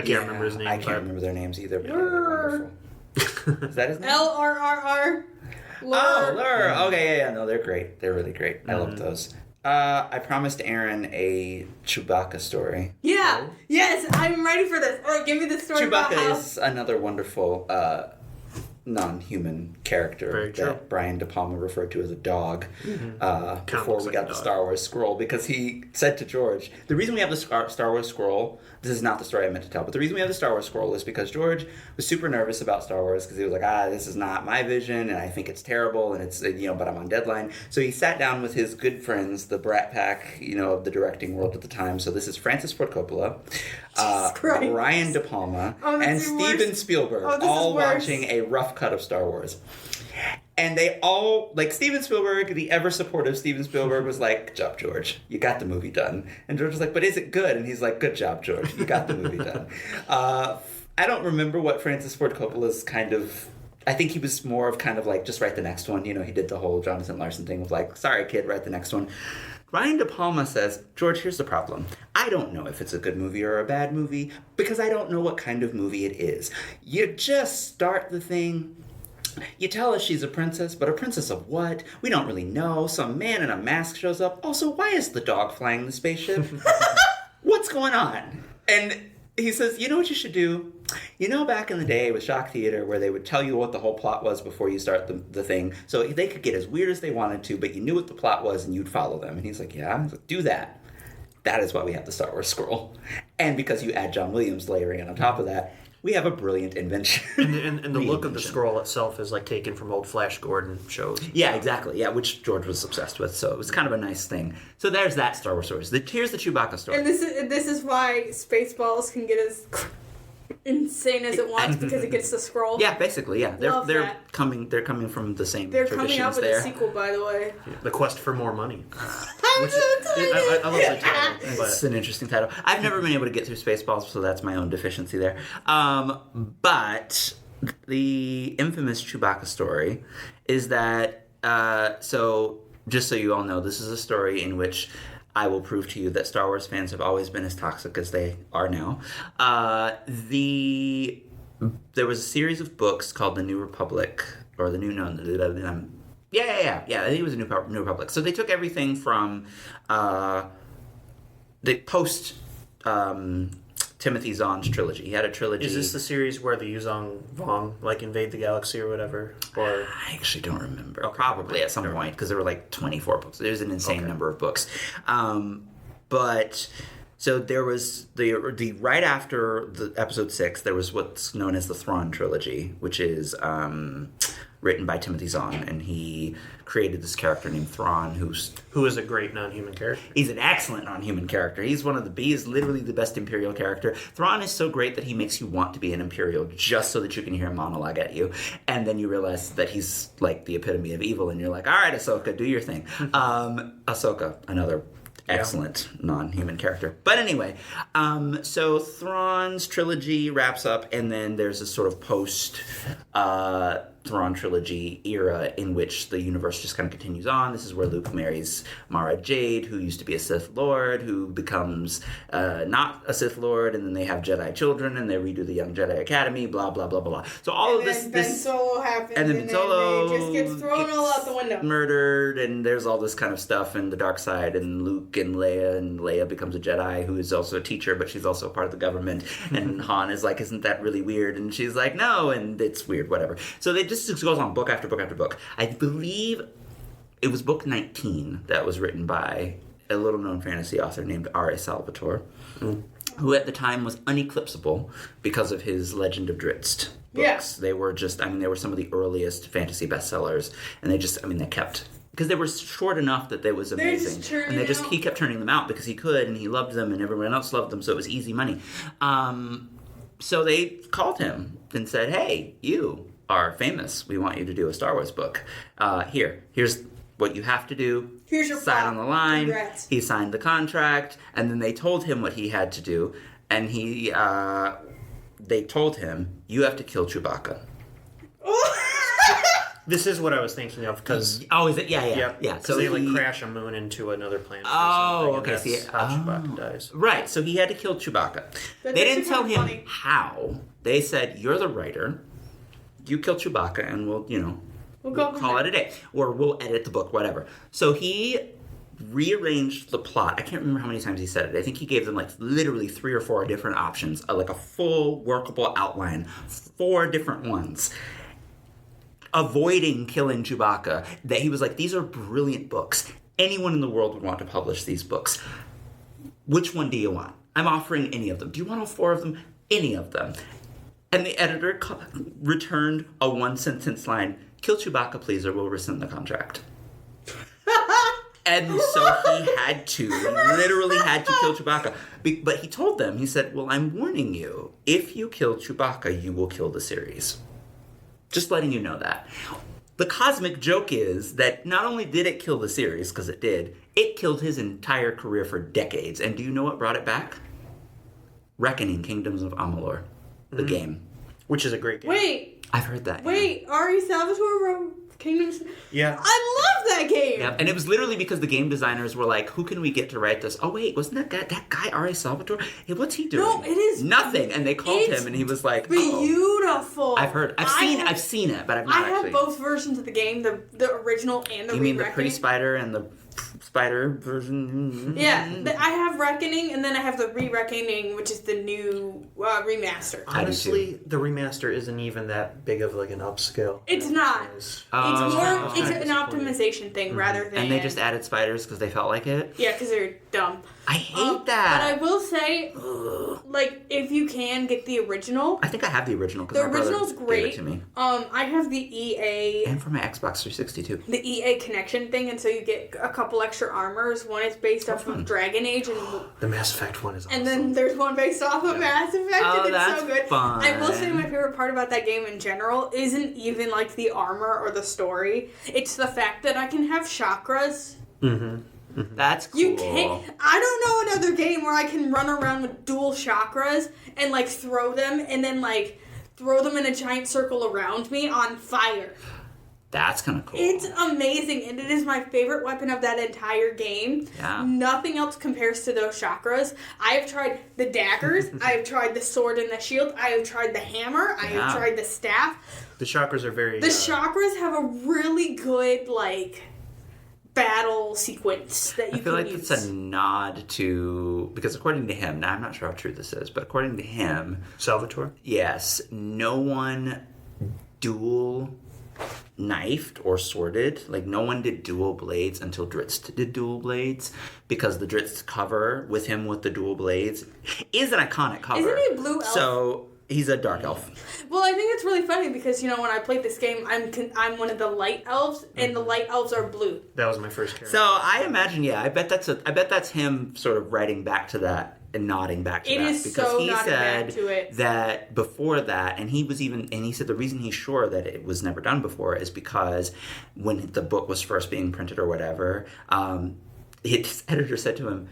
can't remember his name. I can't remember their names either, but they're wonderful. Is that his name? LRRR. Lure. Okay, yeah, no, they're great. They're really great. I love those. I promised Aaron a Chewbacca story. Yeah. Yes, I'm ready for this. All right, give me the story about Chewbacca how... is another wonderful non-human character that Brian De Palma referred to as a dog before we got the Star Wars scroll, because he said to George, the reason we have the Star Wars scroll, this is not the story I meant to tell, but the reason we have the Star Wars scroll is because George was super nervous about Star Wars because he was like, this is not my vision and I think it's terrible and it's, but I'm on deadline. So he sat down with his good friends, the Brat Pack, of the directing world at the time. So this is Francis Ford Coppola, Brian De Palma, and Steven Spielberg, all watching a rough cut of Star Wars. And they all, Steven Spielberg, the ever-supportive Steven Spielberg was like, good job, George. You got the movie done. And George was like, but is it good? And he's like, good job, George. You got the movie done. I don't remember what Francis Ford Coppola's I think he was more of just write the next one. He did the whole Jonathan Larson thing of sorry, kid, write the next one. Ryan De Palma says, George, here's the problem. I don't know if it's a good movie or a bad movie because I don't know what kind of movie it is. You just start the thing. You tell us she's a princess, but a princess of what? We don't really know. Some man in a mask shows up. Also, why is the dog flying the spaceship? What's going on? And he says, you know what you should do? Back in the day with Shock Theater where they would tell you what the whole plot was before you start the thing, so they could get as weird as they wanted to, but you knew what the plot was and you'd follow them. And he's like, yeah? He's like, do that. That is why we have the Star Wars scroll. And because you add John Williams layering in on top of that, we have a brilliant invention. And the look of the scroll itself is taken from old Flash Gordon shows. Yeah, exactly. Yeah, which George was obsessed with. So it was kind of a nice thing. So there's that Star Wars story. Here's the Chewbacca story. And this is why Spaceballs can get as insane as it wants because it gets the scroll. Yeah, basically, yeah. They're coming from the same They're traditions coming out with there. a sequel, by the way. Yeah. The Quest for More Money. I'm so excited! I love the title. It's an interesting title. I've never been able to get through Spaceballs, so that's my own deficiency there. But the infamous Chewbacca story is that, so just so you all know, this is a story in which I will prove to you that Star Wars fans have always been as toxic as they are now. There was a series of books called The New Republic, or the New... Yeah. I think it was a New Republic. So they took everything from the post Timothy Zahn's trilogy. He had a trilogy. Is this the series where the Yuzong Vong invade the galaxy or whatever? Or I actually don't remember. Probably at some point because there were 24 books. There's an insane number of books. But so there was the right after the episode 6, there was what's known as the Thrawn trilogy, which is written by Timothy Zahn, and he created this character named Thrawn, who is a great non-human character. He's an excellent non-human character. He is literally the best Imperial character. Thrawn is so great that he makes you want to be an Imperial just so that you can hear him monologue at you. And then you realize that he's like the epitome of evil, and you're like, all right, Ahsoka, do your thing. Ahsoka, another excellent non-human character. But anyway, so Thrawn's trilogy wraps up, and then there's a sort of post Thrawn trilogy era in which the universe just kind of continues on. This is where Luke marries Mara Jade, who used to be a Sith Lord, who becomes not a Sith Lord, and then they have Jedi children, and they redo the Young Jedi Academy, blah, blah, blah, blah, blah. So all of this... Ben Solo happens, and then Solo it just gets thrown all out the window. Murdered, and there's all this kind of stuff in the dark side, and Luke and Leia becomes a Jedi, who is also a teacher, but she's also part of the government, and Han is like, isn't that really weird? And she's like, no, and it's weird, whatever. So they just goes on book after book after book. I believe it was book 19 that was written by a little-known fantasy author named R.A. Salvatore, who at the time was uneclipsable because of his Legend of Drizzt books. Yeah. They were some of the earliest fantasy bestsellers, and they kept... Because they were short enough that it was amazing. And he kept turning them out because he could, and he loved them, and everyone else loved them, so it was easy money. So they called him and said, hey, you are famous. We want you to do a Star Wars book. Here's what you have to do. Here's your sign on the line. Congrats. He signed the contract, and then they told him what he had to do, and they told him, you have to kill Chewbacca. This is what I was thinking of, because... Oh, is it? Yeah. Yep. So they crash a moon into another planet. Oh, okay. That's how Chewbacca dies. Right, so he had to kill Chewbacca. They didn't tell him how. They said, you're the writer. You kill Chewbacca, and we'll call it a day. Or we'll edit the book, whatever. So he rearranged the plot. I can't remember how many times he said it. I think he gave them literally 3 or 4 different options, like a full workable outline, 4 different ones. Avoiding killing Chewbacca, that he was like, these are brilliant books. Anyone in the world would want to publish these books. Which one do you want? I'm offering any of them. Do you want all 4 of them? Any of them. And the editor returned a 1-sentence line, kill Chewbacca, please, or we'll rescind the contract. And so he literally had to kill Chewbacca. But he told them, he said, well, I'm warning you, if you kill Chewbacca, you will kill the series. Just letting you know that. The cosmic joke is that not only did it kill the series, because it did, it killed his entire career for decades. And do you know what brought it back? Reckoning Kingdoms of Amalur, the game. Which is a great game. Wait. I've heard that. Wait, R.A. Salvatore wrote Kingdoms? Yeah. I love that game! Yeah, and it was literally because the game designers were like, who can we get to write this? Oh, wait, wasn't that guy R.A. Salvatore? Hey, what's he doing? No, it is... Nothing. And they called him, and he was like, beautiful. I've seen it, but I've not actually... I have both versions of the game, the original and the You mean the pre-Spider and the Spider version? Yeah, I have Reckoning, and then I have the Re-Reckoning, which is the new remaster. Honestly, the remaster isn't even that big of an upscale. It's not. It's an optimization thing rather than... And they just added spiders because they felt like it? Yeah, because they're dumb. I hate that. But I will say, if you can get the original... I think I have the original because my original's brother great. gave it to me. I have the EA... And for my Xbox 360 too. The EA connection thing, and so you get a couple extra armors. One is based off of Dragon Age, and the Mass Effect one is awesome. And then there's one based off of Mass Effect, and it's so good. Fun. I will say my favorite part about that game in general isn't even the armor or the story. It's the fact that I can have chakras. That's cool. You can't. I don't know another game where I can run around with dual chakras and throw them, and then throw them in a giant circle around me on fire. That's kind of cool. It's amazing, and it is my favorite weapon of that entire game. Yeah. Nothing else compares to those chakras. I have tried the daggers. I have tried the sword and the shield. I have tried the hammer. I have tried the staff. The chakras are very... The chakras have a really good, battle sequence that you can use. I feel like it's a nod to... Because according to him, now I'm not sure how true this is, but according to him... Salvatore? Yes. No one dual knifed or sworded. No one did dual blades until Drizzt did dual blades, because the Drizzt cover with him with the dual blades is an iconic cover. Isn't he blue elf? So He's a dark elf. Well, I think it's really funny because, when I played this game, I'm one of the light elves, and the light elves are blue. That was my first character. So I imagine, I bet that's him sort of writing back to that and nodding back to that. It is because so he nodding said back to it. that before that, and he said the reason he's sure that it was never done before is because when the book was first being printed or whatever, his editor said to him,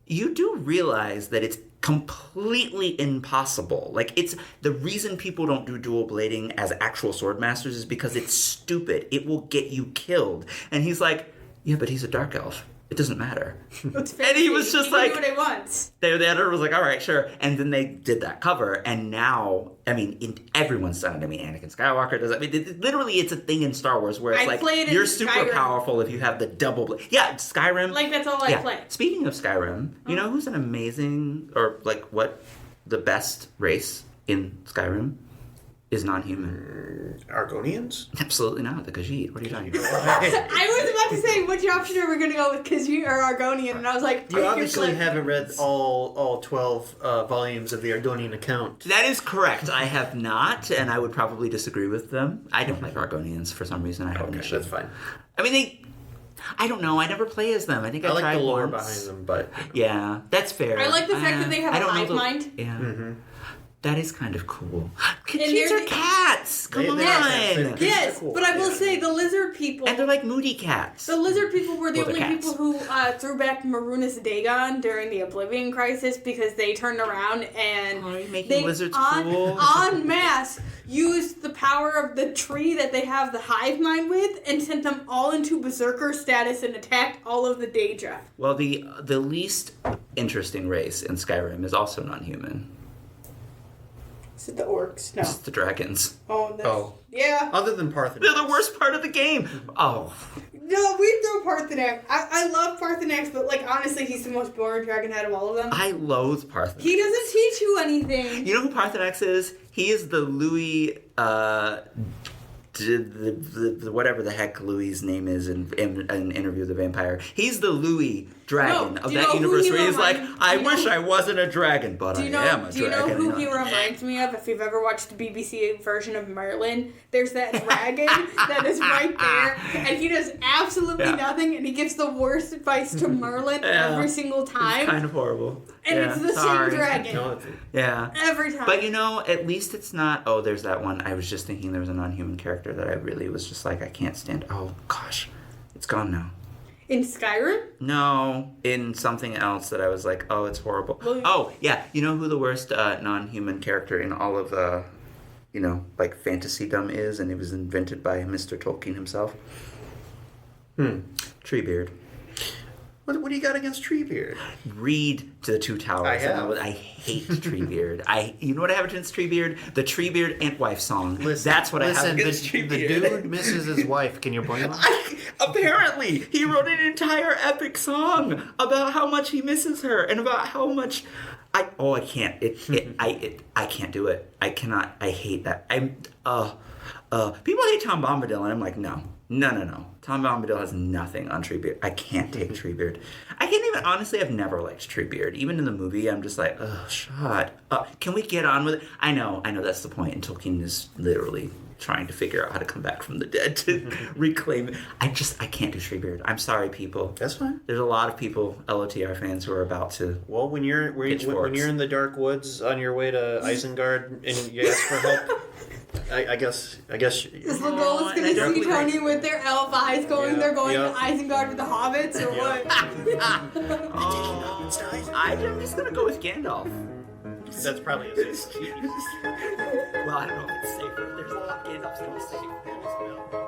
"You do realize that it's completely impossible. Like, it's the reason people don't do dual blading as actual sword masters is because it's stupid. It will get you killed." And he's like, "Yeah, but he's a dark elf. It doesn't matter." And he was just like, "Do what I want." The editor was like, "All right, sure." And then they did that cover, and now, everyone's done it. Anakin Skywalker does it. Literally, it's a thing in Star Wars where it's you're super Skyrim. powerful if you have the double blade. Yeah, Skyrim. Like, that's all I play. Speaking of Skyrim, you know who's an amazing, or what the best race in Skyrim is non-human? Argonians? Absolutely not. The Khajiit. What are you talking about? I was about to say, which option are we going to go with, Khajiit or Argonian? And I was like, you obviously haven't read all 12 volumes of the Argonian account. That is correct. I have not, and I would probably disagree with them. I don't like Argonians for some reason. I have an issue. That's fine. I don't know. I never play as them. I think I like tried the lore once. behind them, but Yeah, that's fair. I like the fact that they have a hive mind. Yeah. Mm-hmm. That is kind of cool. These they're are cats. Come on. Yes, cool. but I will say the lizard people. And they're like moody cats. The lizard people were the Well, they're only cats. people who threw back Marunas Dagon during the Oblivion Crisis because they turned around and Are you making they lizards en masse used the power of the tree that they have the hive mind with and sent them all into berserker status and attacked all of the Daedra. Well, the least interesting race in Skyrim is also non-human. Is it the orcs? No. It's the dragons. Oh. Yeah. other than Parthenon. They're the worst part of the game. Oh. No, we throw Parthenax. I love Parthenax, but honestly, he's the most boring dragon out of all of them. I loathe Parthenax. He doesn't teach you anything. You know who Parthenax is? He is the Louis, the whatever the heck Louis' name is in Interview with the Vampire. He's the Louis dragon of that universe where he's like, I wish I wasn't a dragon, but I am a dragon. Do you know who he reminds me of? If you've ever watched the BBC version of Merlin, there's that dragon that is right there, and he does absolutely nothing, and he gives the worst advice to Merlin every single time. It's kind of horrible. And it's the same dragon. Yeah. Every time. But at least it's not, there's that one. I was just thinking there was a non-human character that I really was just like, I can't stand. Oh, gosh. It's gone now. In Skyrim? No, in something else that I was like, it's horrible. Well, you know who the worst non-human character in all of, fantasydom is, and it was invented by Mr. Tolkien himself? Treebeard. What do you got against Treebeard? Read To the Two Towers. I have. I hate Treebeard. You know what I have against Treebeard? The Treebeard Antwife song. That's what I have against Treebeard. The dude misses his wife. Can you blame him? Apparently, he wrote an entire epic song about how much he misses her and about how much. I can't. I can't do it. I cannot. I hate that. People hate Tom Bombadil, and I'm like, no. Tom Bombadil has nothing on Treebeard. I can't take Treebeard. I can't even, honestly, I've never liked Treebeard. Even in the movie, I'm just like, shut up. Can we get on with it? I know that's the point, and Tolkien is literally trying to figure out how to come back from the dead to reclaim it. I can't do Treebeard. I'm sorry, people. That's fine. There's a lot of people, LOTR fans, who are about to. Well, when you're in the dark woods on your way to Isengard and you ask for help, I guess. This little girl is going to see Tony with their elf eyes going. They're going to Isengard with the hobbits, or what? I'm just gonna go with Gandalf. That's probably a safe. Well, I don't know if it's safer. There's a lot of Gandalf's gonna be safe.